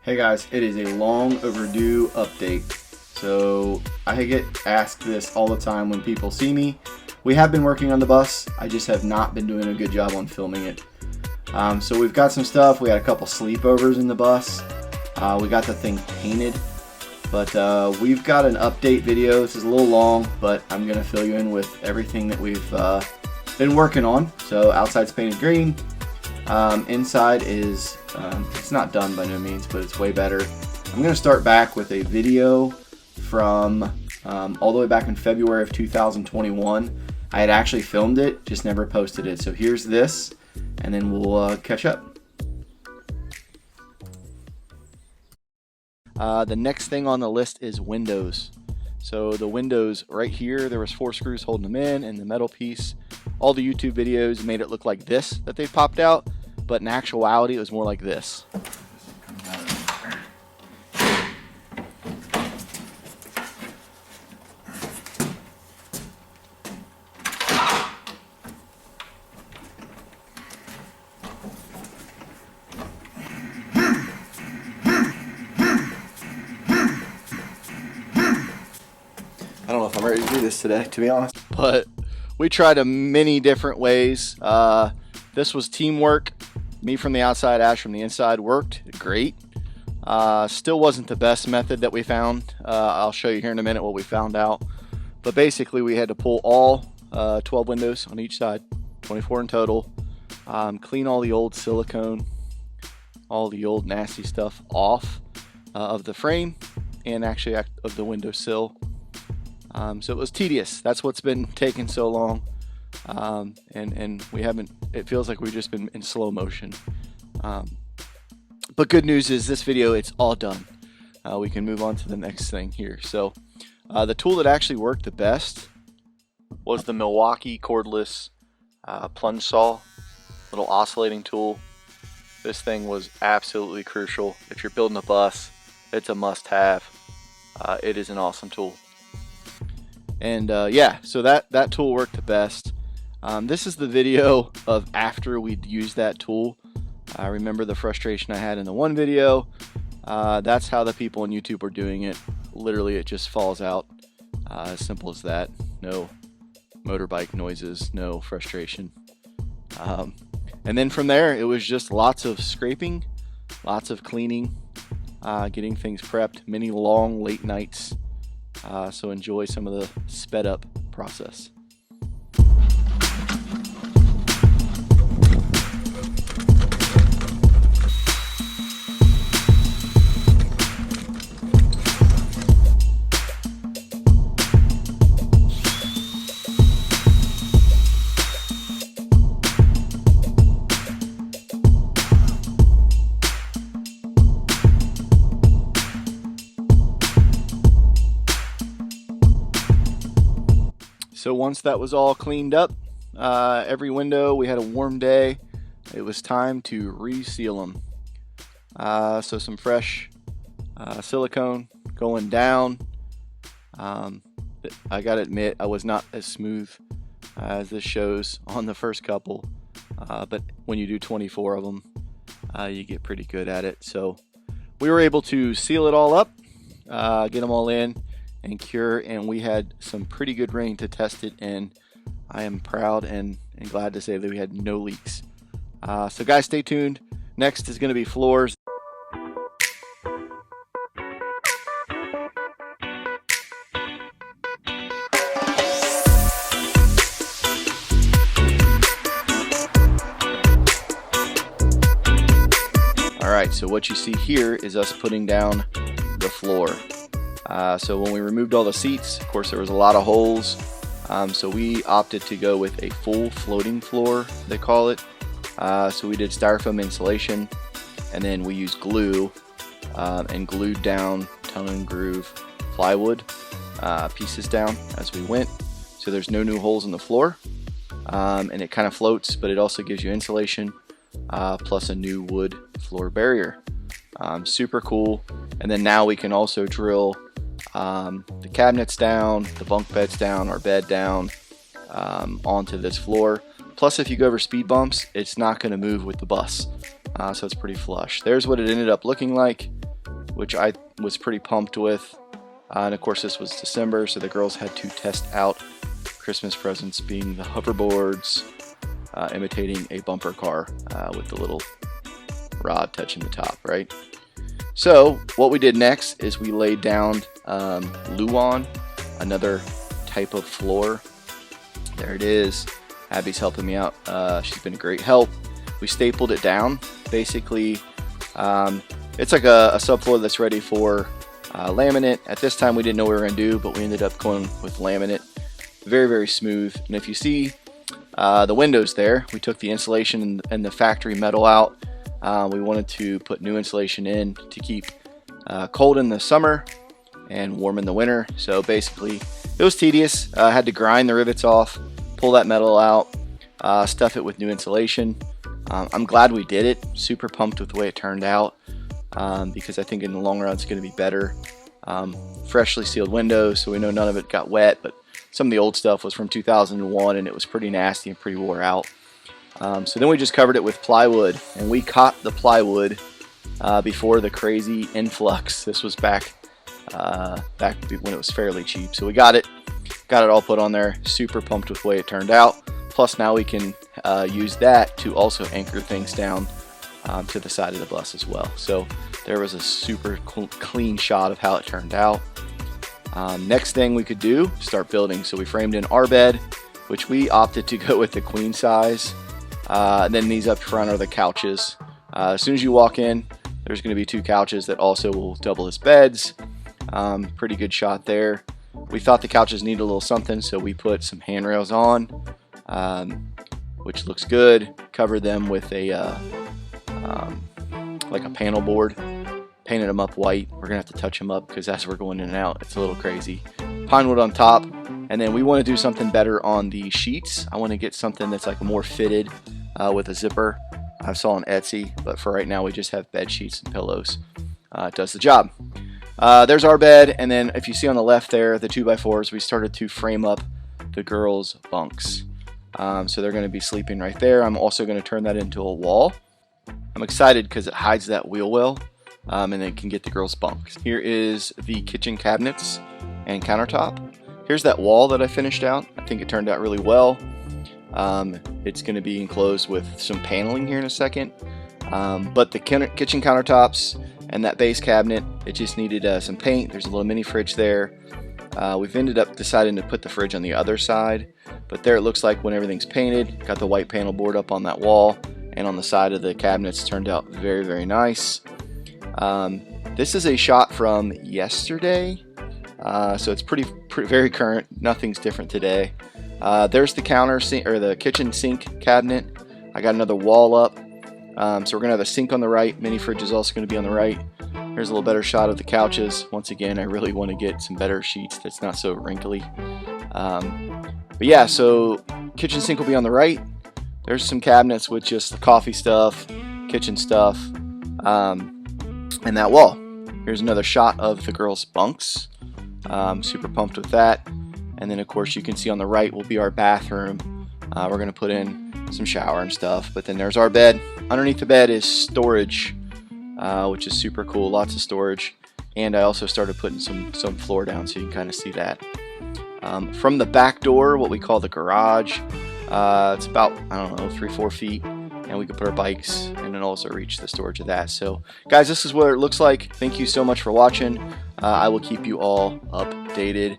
Hey guys, it is a long overdue update. So I get asked this all the time when people see me. We have been working on the bus, I just have not been doing a good job on filming it. So we've got some stuff. We had a couple sleepovers in the bus. We got the thing painted, but we've got an update video. This is a little long, but I'm gonna fill you in with everything that we've been working on. So outside's painted green. Inside is, it's not done by no means, but it's way better. I'm going to start back with a video from all the way back in February of 2021. I had actually filmed it, just never posted it. So here's this, and then we'll catch up. The next thing on the list is windows. So the windows right here, there was 4 screws holding them in, and the metal piece. All the YouTube videos made it look like this, that they popped out, but in actuality it was more like this. I don't know if I'm ready to do this today, to be honest, but we tried many different ways. This was teamwork. Me from the outside, Ash from the inside. Worked great. Still wasn't the best method that we found. I'll show you here in a minute what we found out. But basically we had to pull all 12 windows on each side, 24 in total. Clean all the old silicone, all the old nasty stuff off of the frame and actually of the window sill. So it was tedious. That's what's been taking so long. And we haven't, it feels like we've just been in slow motion. But good news is this video, it's all done. We can move on to the next thing here. So the tool that actually worked the best was the Milwaukee cordless plunge saw, little oscillating tool. This thing was absolutely crucial. If you're building a bus, it's a must-have. It is an awesome tool. And yeah, so that tool worked the best. This is the video of after we'd used that tool. I remember the frustration I had in the one video. That's how the people on YouTube are doing it. Literally, it just falls out. As simple as that. No motorbike noises, no frustration. And then from there, it was just lots of scraping, lots of cleaning, getting things prepped, many long late nights. So enjoy some of the sped up process. So once that was all cleaned up, every window, we had a warm day. It was time to reseal them. So some fresh silicone going down. I gotta admit, I was not as smooth as this shows on the first couple, but when you do 24 of them, you get pretty good at it. So we were able to seal it all up, get them all in and cure, and we had some pretty good rain to test it, and I am proud and glad to say that we had no leaks. So guys, stay tuned. Next is going to be floors. Alright, so what you see here is us putting down the floor. So when we removed all the seats, of course there was a lot of holes, so we opted to go with a full floating floor, they call it. So we did styrofoam insulation, and then we used glue and glued down tongue and groove plywood pieces down as we went, so there's no new holes in the floor, and it kind of floats, but it also gives you insulation plus a new wood floor barrier. Super cool. And then now we can also drill the cabinets down, the bunk beds down, our bed down onto this floor. Plus, if you go over speed bumps, it's not going to move with the bus, so it's pretty flush. There's what it ended up looking like. which I was pretty pumped with. And of course this was December, so the girls had to test out Christmas presents, being the hoverboards, imitating a bumper car with the little rod touching the top, right? So what we did next is we laid down Luan, another type of floor. There it is. Abby's helping me out. She's been a great help. We stapled it down. Basically, it's like a subfloor that's ready for laminate. At this time we didn't know what we were going to do, but we ended up going with laminate. Very, very smooth. And if you see the windows there, we took the insulation and the factory metal out. We wanted to put new insulation in to keep cold in the summer and warm in the winter. So basically it was tedious. I had to grind the rivets off, pull that metal out, stuff it with new insulation. I'm glad we did it. Super pumped with the way it turned out, because I think in the long run it's going to be better. Freshly sealed windows, so we know none of it got wet, but some of the old stuff was from 2001 and it was pretty nasty and pretty wore out. So then we just covered it with plywood, and we caught the plywood before the crazy influx. This was back when it was fairly cheap. So we got it all put on there. Super pumped with the way it turned out. Plus now we can use that to also anchor things down to the side of the bus as well. So there was a super clean shot of how it turned out. Next thing we could do, start building. So we framed in our bed, which we opted to go with the queen size. And then these up front are the couches. As soon as you walk in, there's going to be 2 couches that also will double as beds. Pretty good shot there. We thought the couches needed a little something, so we put some handrails on, which looks good. Covered them with a like a panel board. Painted them up white. We're gonna have to touch them up because as we're going in and out, it's a little crazy. Pine wood on top, and then we want to do something better on the sheets. I want to get something that's like more fitted with a zipper. I saw on Etsy, but for right now we just have bed sheets and pillows. It does the job. There's our bed, and then if you see on the left there, the 2x4s, we started to frame up the girls' bunks. So they're going to be sleeping right there. I'm also going to turn that into a wall. I'm excited because it hides that wheel well, and then can get the girls' bunks. Here is the kitchen cabinets and countertop. Here's that wall that I finished out. I think it turned out really well. It's going to be enclosed with some paneling here in a second. But the kitchen countertops and that base cabinet, it just needed some paint. There's a little mini fridge there. We've ended up deciding to put the fridge on the other side, but there it looks like when everything's painted. Got the white panel board up on that wall, and on the side of the cabinets turned out very, very nice. This is a shot from yesterday, so it's very current. Nothing's different today. There's the counter sink, or the kitchen sink cabinet. I got another wall up. So we're gonna have a sink on the right. Mini fridge is also gonna be on the right. Here's a little better shot of the couches. Once again, I really want to get some better sheets that's not so wrinkly. But yeah, so kitchen sink will be on the right. There's some cabinets with just the coffee stuff, kitchen stuff, and that wall. Here's another shot of the girls' bunks. Super pumped with that. And then of course you can see on the right will be our bathroom. We're gonna put in some shower and stuff, but then there's our bed. Underneath the bed is storage, which is super cool. Lots of storage, and I also started putting some floor down so you can kind of see that. From the back door, what we call the garage, it's about, I don't know, 3-4 feet, and we can put our bikes and then also reach the storage of that. So guys, this is what it looks like. Thank you so much for watching. I will keep you all updated.